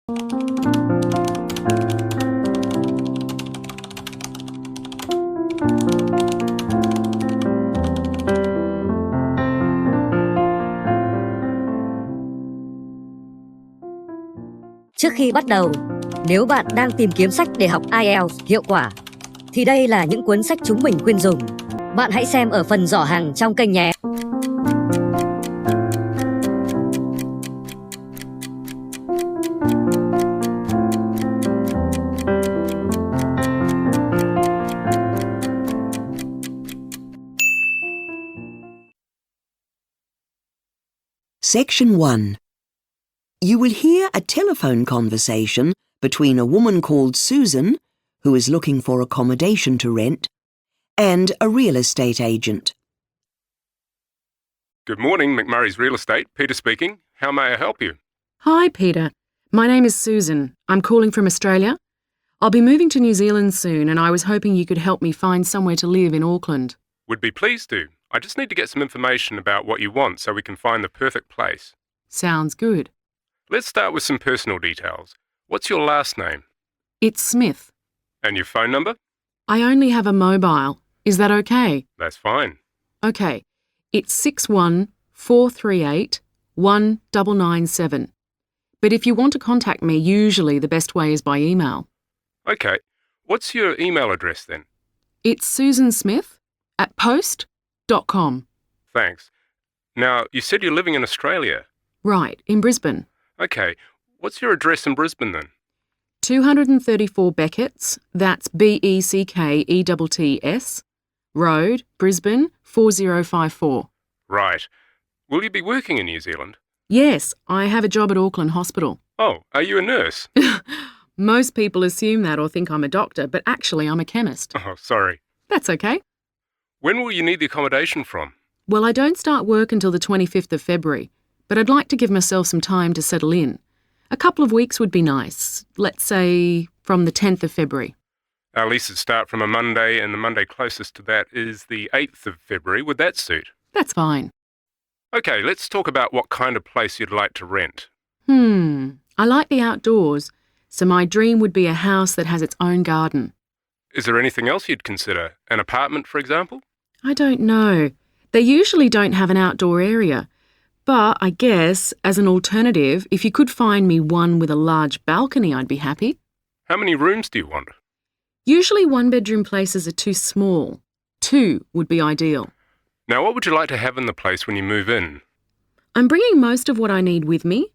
Trước khi bắt đầu, nếu bạn đang tìm kiếm sách để học IELTS hiệu quả, thì đây là những cuốn sách chúng mình khuyên dùng. Bạn hãy xem ở phần giỏ hàng trong kênh nhé. Section 1. You will hear a telephone conversation between a woman called Susan, who is looking for accommodation to rent, and a real estate agent. Good morning, McMurray's Real Estate. Peter speaking. How may I help you? Hi, Peter. My name is Susan. I'm calling from Australia. I'll be moving to New Zealand soon, and I was hoping you could help me find somewhere to live in Auckland. Would be pleased to. I just need to get some information about what you want so we can find the perfect place. Sounds good. Let's start with some personal details. What's your last name? It's Smith. And your phone number? I only have a mobile. Is that okay? That's fine. Okay. It's 614381997. But if you want to contact me, usually the best way is by email. Okay. What's your email address then? It's susansmith@post.com. Thanks. Now, you said you're living in Australia. Right, in Brisbane. Okay. What's your address in Brisbane then? 234 Beckett's, that's Becketts, Road, Brisbane, 4054. Right. Will you be working in New Zealand? Yes, I have a job at Auckland Hospital. Oh, are you a nurse? Most people assume that or think I'm a doctor, but actually I'm a chemist. Oh, sorry. That's okay. When will you need the accommodation from? Well, I don't start work until the 25th of February, but I'd like to give myself some time to settle in. A couple of weeks would be nice. Let's say from the 10th of February. Our leases start from a Monday, and the Monday closest to that is the 8th of February. Would that suit? That's fine. Okay, let's talk about what kind of place you'd like to rent. I like the outdoors, so my dream would be a house that has its own garden. Is there anything else you'd consider? An apartment, for example? I don't know. They usually don't have an outdoor area. But I guess, as an alternative, if you could find me one with a large balcony, I'd be happy. How many rooms do you want? Usually one-bedroom places are too small. 2 would be ideal. Now, what would you like to have in the place when you move in? I'm bringing most of what I need with me.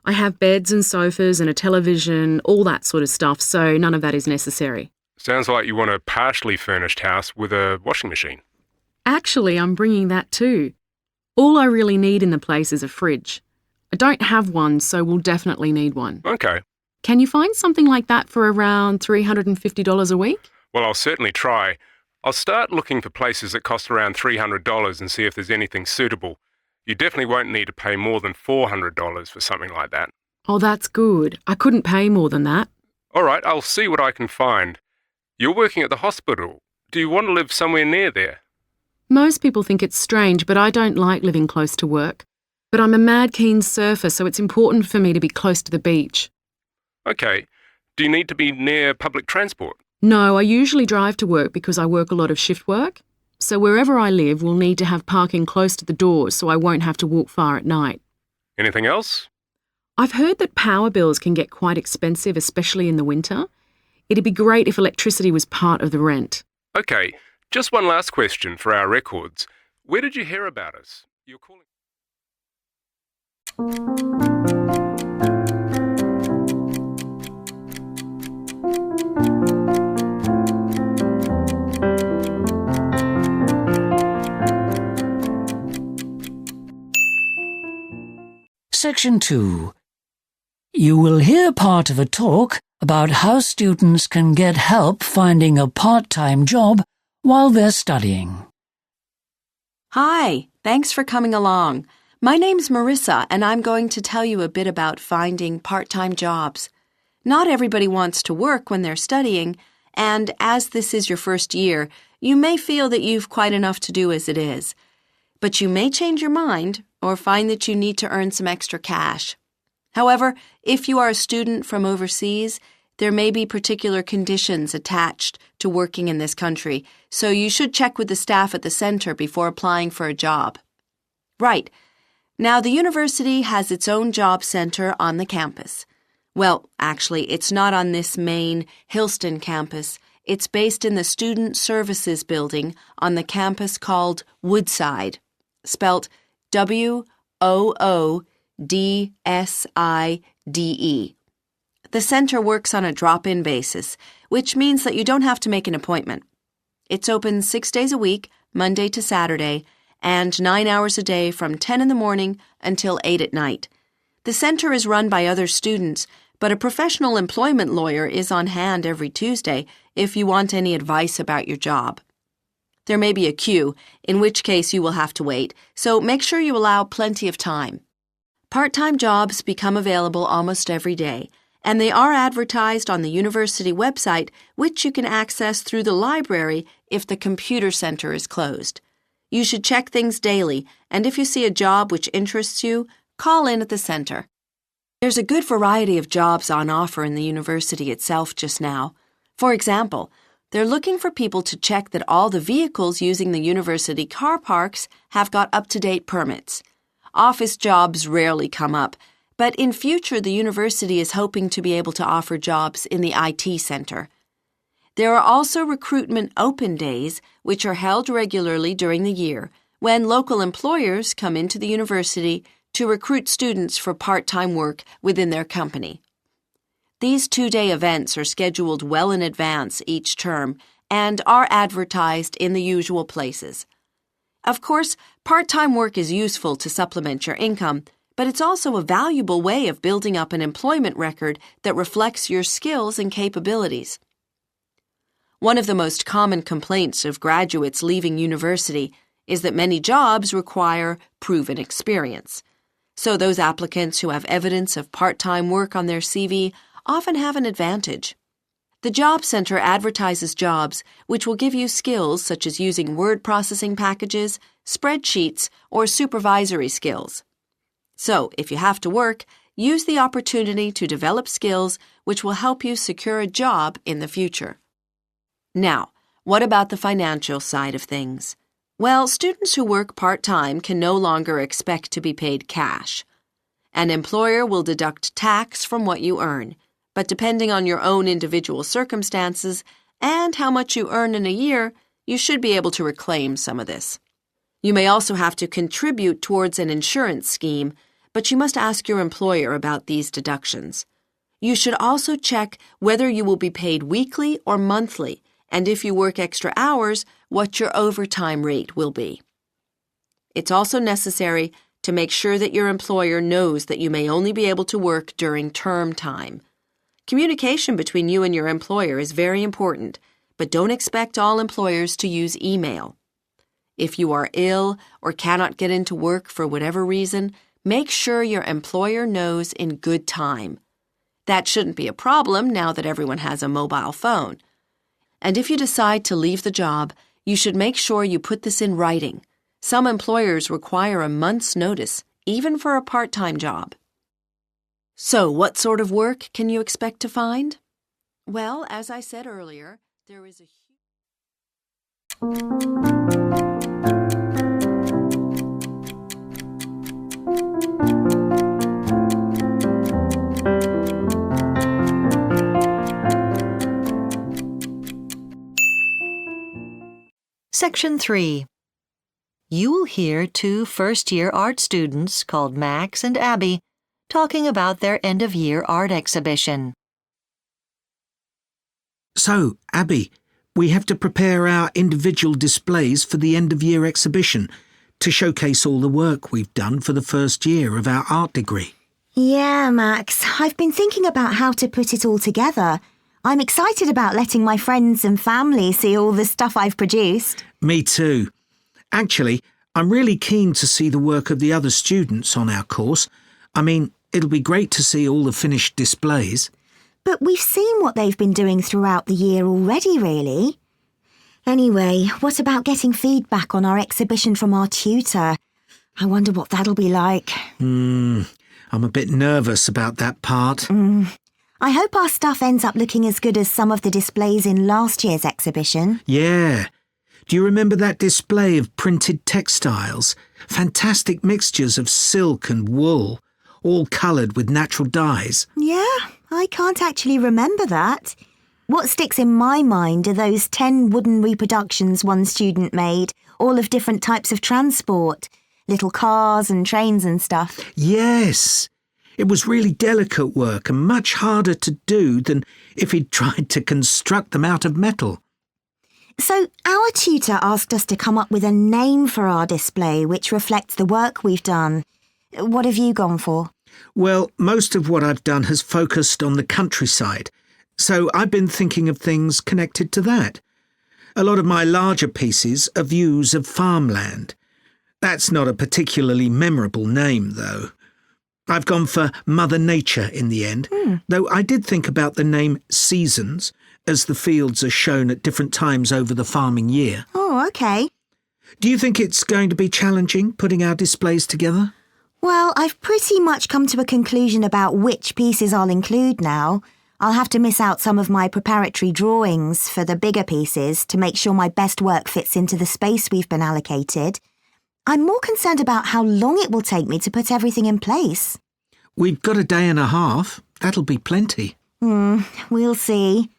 I have beds and sofas and a television, all that sort of stuff, so none of that is necessary. Sounds like you want a partially furnished house with a washing machine. Actually, I'm bringing that too. All I really need in the place is a fridge. I don't have one, so we'll definitely need one. Okay. Can you find something like that for around $350 a week? Well, I'll certainly try. I'll start looking for places that cost around $300 and see if there's anything suitable. You definitely won't need to pay more than $400 for something like that. Oh, that's good. I couldn't pay more than that. All right, I'll see what I can find. You're working at the hospital. Do you want to live somewhere near there? Most people think it's strange, but I don't like living close to work. But I'm a mad keen surfer, so it's important for me to be close to the beach. Okay. Do you need to be near public transport? No, I usually drive to work because I work a lot of shift work. So wherever I live, we'll need to have parking close to the doors so I won't have to walk far at night. Anything else? I've heard that power bills can get quite expensive, especially in the winter. It'd be great if electricity was part of the rent. Okay. Just one last question for our records. Where did you hear about us? You're calling... Section 2. You will hear part of a talk about how students can get help finding a part-time job while they're studying. Hi, thanks for coming along. My name's Marissa, and I'm going to tell you a bit about finding part-time jobs. Not everybody wants to work when they're studying, and as this is your first year, you may feel that you've quite enough to do as it is. But you may change your mind or find that you need to earn some extra cash. However, if you are a student from overseas, there may be particular conditions attached to working in this country, so you should check with the staff at the center before applying for a job. Right. Now, the university has its own job center on the campus. Well, actually, it's not on this main Hillston campus. It's based in the Student Services Building on the campus called Woodside, spelt WOODSIDE. The center works on a drop-in basis, which means that you don't have to make an appointment. It's open 6 days a week, Monday to Saturday, and 9 hours a day from 10 in the morning until 8 at night. The center is run by other students, but a professional employment lawyer is on hand every Tuesday if you want any advice about your job. There may be a queue, in which case you will have to wait, so make sure you allow plenty of time. Part-time jobs become available almost every day, and they are advertised on the university website, which you can access through the library if the computer center is closed. You should check things daily, and if you see a job which interests you, call in at the center. There's a good variety of jobs on offer in the university itself just now. For example, they're looking for people to check that all the vehicles using the university car parks have got up-to-date permits. Office jobs rarely come up, but in future the university is hoping to be able to offer jobs in the IT center. There are also recruitment open days, which are held regularly during the year, when local employers come into the university to recruit students for part-time work within their company. These 2-day events are scheduled well in advance each term and are advertised in the usual places. Of course, part-time work is useful to supplement your income, but it's also a valuable way of building up an employment record that reflects your skills and capabilities. One of the most common complaints of graduates leaving university is that many jobs require proven experience. So those applicants who have evidence of part-time work on their CV often have an advantage. The Job Center advertises jobs which will give you skills such as using word processing packages, spreadsheets, or supervisory skills. So, if you have to work, use the opportunity to develop skills which will help you secure a job in the future. Now, what about the financial side of things? Well, students who work part-time can no longer expect to be paid cash. An employer will deduct tax from what you earn, but depending on your own individual circumstances and how much you earn in a year, you should be able to reclaim some of this. You may also have to contribute towards an insurance scheme, but you must ask your employer about these deductions. You should also check whether you will be paid weekly or monthly, and if you work extra hours, what your overtime rate will be. It's also necessary to make sure that your employer knows that you may only be able to work during term time. Communication between you and your employer is very important, but don't expect all employers to use email. If you are ill or cannot get into work for whatever reason, make sure your employer knows in good time. That shouldn't be a problem now that everyone has a mobile phone. And if you decide to leave the job, you should make sure you put this in writing. Some employers require a month's notice, even for a part-time job. So, what sort of work can you expect to find? Well, as I said earlier, there is a Section 3. You will hear two first-year art students called Max and Abby talking about their end-of-year art exhibition. So, Abby, we have to prepare our individual displays for the end-of-year exhibition to showcase all the work we've done for the first year of our art degree. Yeah, Max. I've been thinking about how to put it all together. I'm excited about letting my friends and family see all the stuff I've produced. Me too. Actually, I'm really keen to see the work of the other students on our course. I mean, it'll be great to see all the finished displays. But we've seen what they've been doing throughout the year already, really. Anyway, what about getting feedback on our exhibition from our tutor? I wonder what that'll be like. I'm a bit nervous about that part. I hope our stuff ends up looking as good as some of the displays in last year's exhibition. Yeah. Do you remember that display of printed textiles? Fantastic mixtures of silk and wool, all coloured with natural dyes. Yeah, I can't actually remember that. What sticks in my mind are those 10 wooden reproductions one student made, all of different types of transport, little cars and trains and stuff. Yes. It was really delicate work and much harder to do than if he'd tried to construct them out of metal. So our tutor asked us to come up with a name for our display which reflects the work we've done. What have you gone for? Well, most of what I've done has focused on the countryside, so I've been thinking of things connected to that. A lot of my larger pieces are views of farmland. That's not a particularly memorable name, though. I've gone for Mother Nature in the end, though I did think about the name Seasons, as the fields are shown at different times over the farming year. Oh, OK. Do you think it's going to be challenging putting our displays together? Well, I've pretty much come to a conclusion about which pieces I'll include now. I'll have to miss out some of my preparatory drawings for the bigger pieces to make sure my best work fits into the space we've been allocated. I'm more concerned about how long it will take me to put everything in place. We've got a day and a half. That'll be plenty. We'll see.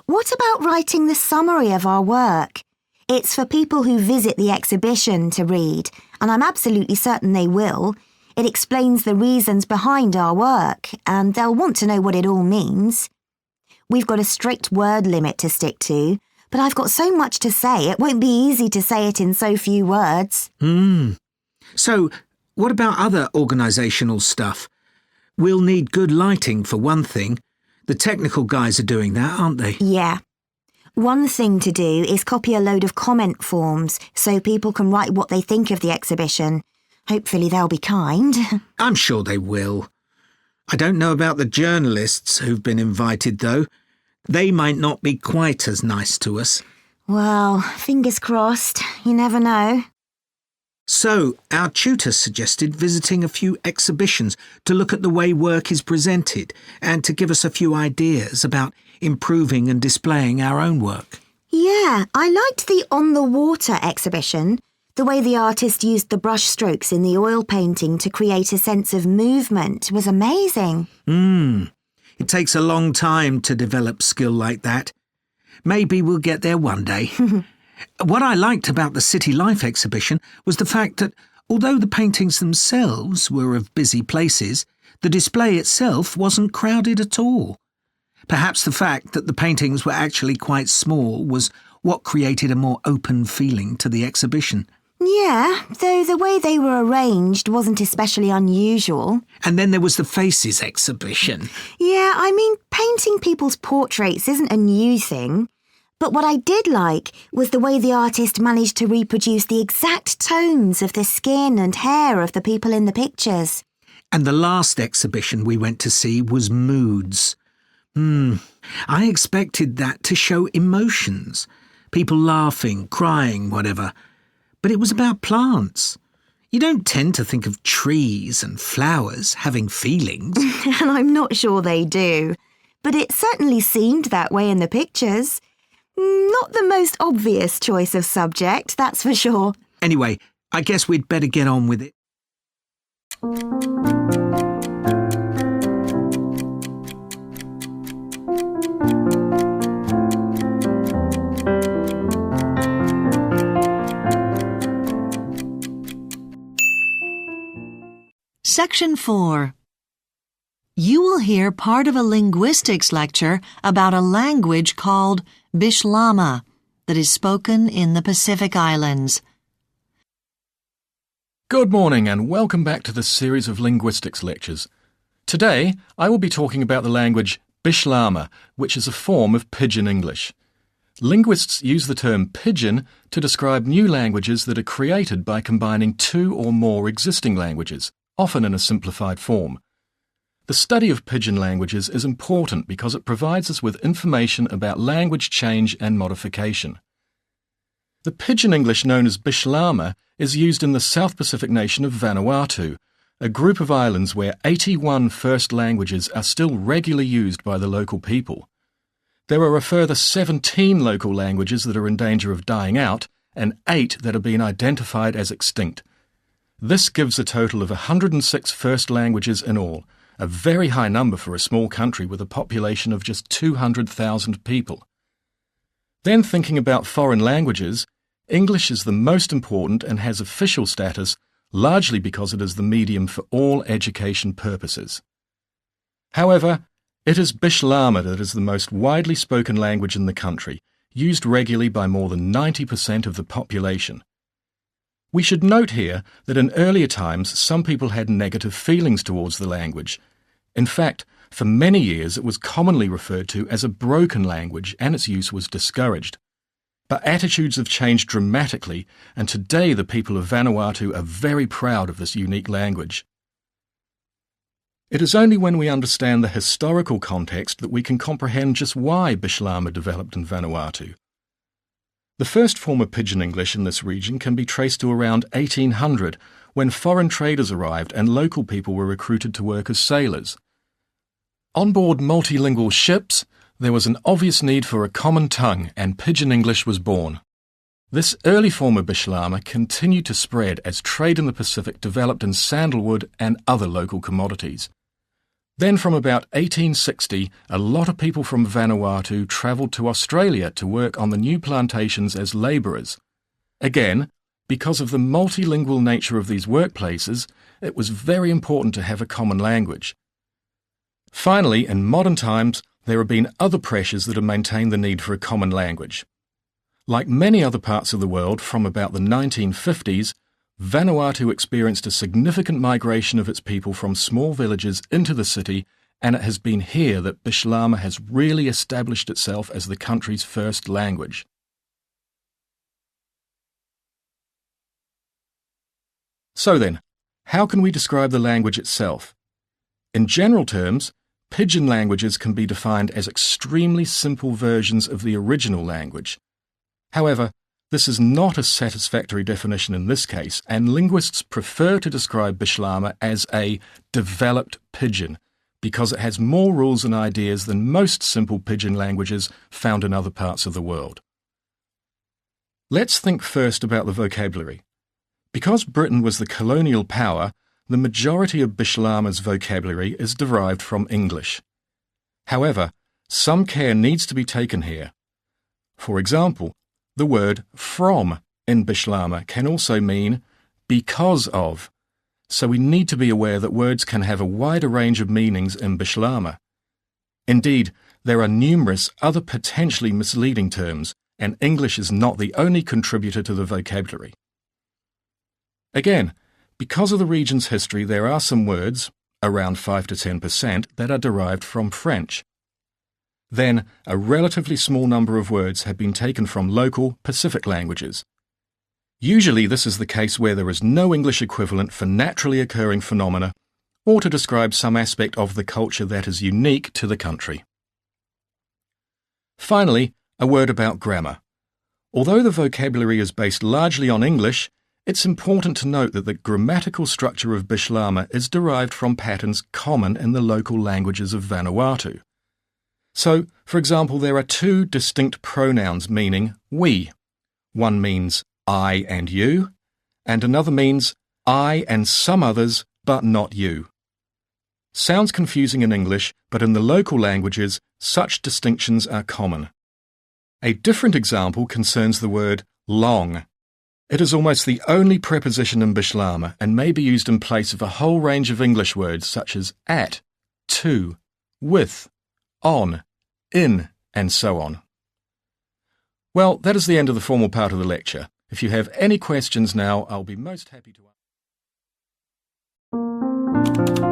What about writing the summary of our work? It's for people who visit the exhibition to read, and I'm absolutely certain they will. It explains the reasons behind our work, and they'll want to know what it all means. We've got a strict word limit to stick to, but I've got so much to say, it won't be easy to say it in so few words. So, what about other organisational stuff? We'll need good lighting for one thing. The technical guys are doing that, aren't they? Yeah. One thing to do is copy a load of comment forms so people can write what they think of the exhibition. Hopefully they'll be kind. I'm sure they will. I don't know about the journalists who've been invited, though. They might not be quite as nice to us. Well, fingers crossed. You never know. So, our tutor suggested visiting a few exhibitions to look at the way work is presented and to give us a few ideas about improving and displaying our own work. Yeah, I liked the On the Water exhibition. The way the artist used the brush strokes in the oil painting to create a sense of movement was amazing. It takes a long time to develop skill like that. Maybe we'll get there one day. What I liked about the City Life exhibition was the fact that, although the paintings themselves were of busy places, the display itself wasn't crowded at all. Perhaps the fact that the paintings were actually quite small was what created a more open feeling to the exhibition. Yeah, though the way they were arranged wasn't especially unusual. And then there was the Faces exhibition. Yeah, I mean, painting people's portraits isn't a new thing. But what I did like was the way the artist managed to reproduce the exact tones of the skin and hair of the people in the pictures. And the last exhibition we went to see was Moods. I expected that to show emotions. People laughing, crying, whatever. But it was about plants. You don't tend to think of trees and flowers having feelings. And I'm not sure they do. But it certainly seemed that way in the pictures. Not the most obvious choice of subject, that's for sure. Anyway, I guess we'd better get on with it. Section 4. You will hear part of a linguistics lecture about a language called Bishlama that is spoken in the Pacific Islands. Good morning and welcome back to this series of linguistics lectures. Today, I will be talking about the language Bishlama, which is a form of Pidgin English. Linguists use the term pidgin to describe new languages that are created by combining two or more existing languages, often in a simplified form. The study of pidgin languages is important because it provides us with information about language change and modification. The pidgin English known as Bishlama is used in the South Pacific nation of Vanuatu, a group of islands where 81 first languages are still regularly used by the local people. There are a further 17 local languages that are in danger of dying out and 8 that have been identified as extinct. This gives a total of 106 first languages in all, a very high number for a small country with a population of just 200,000 people. Then thinking about foreign languages, English is the most important and has official status largely because it is the medium for all education purposes. However, it is Bishlama that is the most widely spoken language in the country, used regularly by more than 90% of the population. We should note here that in earlier times some people had negative feelings towards the language. In fact, for many years it was commonly referred to as a broken language and its use was discouraged. But attitudes have changed dramatically, and today the people of Vanuatu are very proud of this unique language. It is only when we understand the historical context that we can comprehend just why Bishlama developed in Vanuatu. The first form of Pidgin English in this region can be traced to around 1800, when foreign traders arrived and local people were recruited to work as sailors. On board multilingual ships, there was an obvious need for a common tongue, and Pidgin English was born. This early form of Bishlama continued to spread as trade in the Pacific developed in sandalwood and other local commodities. Then from about 1860, a lot of people from Vanuatu travelled to Australia to work on the new plantations as labourers. Again, because of the multilingual nature of these workplaces, it was very important to have a common language. Finally, in modern times, there have been other pressures that have maintained the need for a common language. Like many other parts of the world from about the 1950s, Vanuatu experienced a significant migration of its people from small villages into the city, and it has been here that Bishlama has really established itself as the country's first language. So then, how can we describe the language itself? In general terms, Pidgin languages can be defined as extremely simple versions of the original language. However, this is not a satisfactory definition in this case, and linguists prefer to describe Bishlama as a developed Pidgin because it has more rules and ideas than most simple Pidgin languages found in other parts of the world. Let's think first about the vocabulary. Because Britain was the colonial power, the majority of Bishlama's vocabulary is derived from English. However, some care needs to be taken here. For example, the word from in Bishlama can also mean because of, so we need to be aware that words can have a wider range of meanings in Bishlama. Indeed, there are numerous other potentially misleading terms, and English is not the only contributor to the vocabulary. Again, because of the region's history, there are some words, around 5 to 10%, that are derived from French. Then, a relatively small number of words have been taken from local Pacific languages. Usually this is the case where there is no English equivalent for naturally occurring phenomena or to describe some aspect of the culture that is unique to the country. Finally, a word about grammar. Although the vocabulary is based largely on English, it's important to note that the grammatical structure of Bishlama is derived from patterns common in the local languages of Vanuatu. So, for example, there are 2 distinct pronouns meaning we. One means I and you, and another means I and some others, but not you. Sounds confusing in English, but in the local languages, such distinctions are common. A different example concerns the word long. It is almost the only preposition in Bishlama and may be used in place of a whole range of English words such as at, to, with, on, in, and so on. Well, that is the end of the formal part of the lecture. If you have any questions now, I'll be most happy to answer.